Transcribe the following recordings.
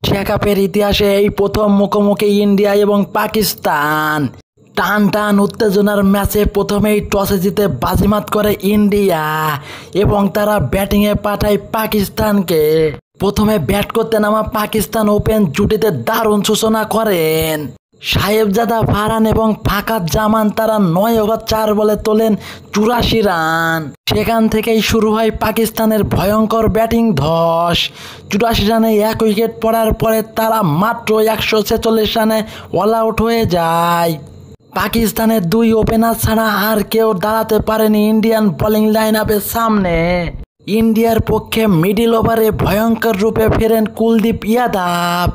Asia কাপের ইতিহাসে এই প্রথম মুখোমুখি ইন্ডিয়া এবং পাকিস্তান। টান টান উত্তেজনার ম্যাচে প্রথমেই টসে জিতে বাজিমাত করে ইন্ডিয়া এবং তারা ব্যাটিংয়ে পাঠায় পাকিস্তানকে। প্রথমে ব্যাট করতে নামা পাকিস্তান ওপেন জুটিতে দারুণ সূচনা করেন। সাহেবজাদা ফারহান এবং ফাকাত জামান তারা 9 ওভার 4 বলে তোলেন 84 রান। সেখান থেকেই শুরু হয় পাকিস্তানের ভয়ঙ্কর ব্যাটিং ধস। 84 রানে 1 উইকেট পড়ার পরে তারা মাত্র 146 রানে অল আউট হয়ে যায়। পাকিস্তানের 2 ওপেনার ছাড়া আর কেউ দাঁড়াতে পারেনি ইন্ডিয়ান বোলিং লাইন আপের সামনে। ইন্ডিয়ার পক্ষে মিডিল ওভারে ভয়ঙ্কর রূপে ফেরেন কুলদীপ যাদব।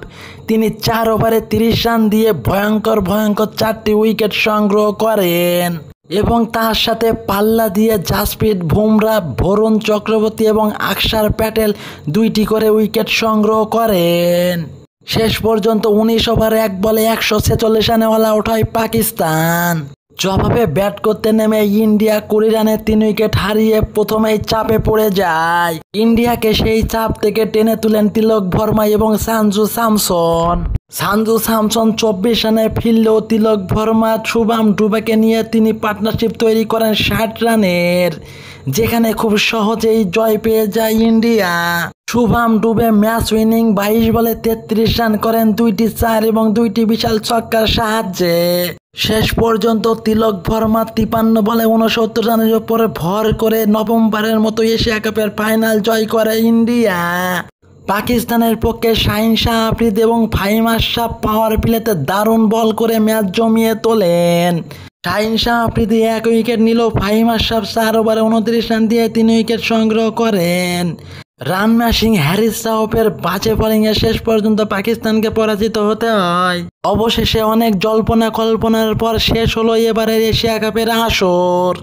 তিনি 4 ওভারে 30 রান দিয়ে ভয়ঙ্কর 4টি উইকেট সংগ্রহ করেন এবং তার সাথে পাল্লা দিয়ে জাসপ্রীত বুমরাহ, বরুণ চক্রবর্তী এবং অক্ষর প্যাটেল 2টি করে উইকেট সংগ্রহ করেন। শেষ পর্যন্ত 19 ওভারে 1 বলে 146 রানে অল আউট হয় পাকিস্তান। জবাবে ব্যাট করতে নেমে ইন্ডিয়া 20 রানে 3 উইকেট হারিয়ে প্রথমেই চাপে পড়ে যায়। ইন্ডিয়াকে সেই চাপ থেকে টেনে তুলেন তিলক ভার্মা এবং সঞ্জু স্যামসন। 24 রানে ফিরলেও তিলক ভার্মা শুভম ডুবেকে নিয়ে তিনি পার্টনারশিপ তৈরি করেন 60 রানের, যেখানে খুব সহজেই জয় পেয়ে যায় ইন্ডিয়া। শুভম ডুবে ম্যাচ উইনিং 22 বলে 33 রান করেন 2টি 4 এবং 2টি বিশাল ছক্কার সাহায্যে। শেষ পর্যন্ত তিলক ভার্মা 53 বলে 69 রানের উপরে ভর করে নভেম্বরের মতো এশিয়া কাপের ফাইনাল জয় করে ইন্ডিয়া। পাকিস্তানের পক্ষে শাহিন শাহ আফ্রিদি এবং ফাহিম আশরাফ পাওয়ার প্লেতে দারুণ বল করে ম্যাচ জমিয়ে তোলেন। শাহিন শাহ আফ্রিদি 1 উইকেট নিলেও ফাহিম আশরাফ 4 ওভারে 29 রান দিয়ে 3 উইকেট সংগ্রহ করেন। রান ম্যাশিং হ্যারিস রাউফের বাজে বোলিংয়ে শেষ পর্যন্ত পাকিস্তানকে পরাজিত হতে হয়। অবশেষে অনেক জল্পনা কল্পনার পর শেষ হলো এবারের এশিয়া কাপের আসর।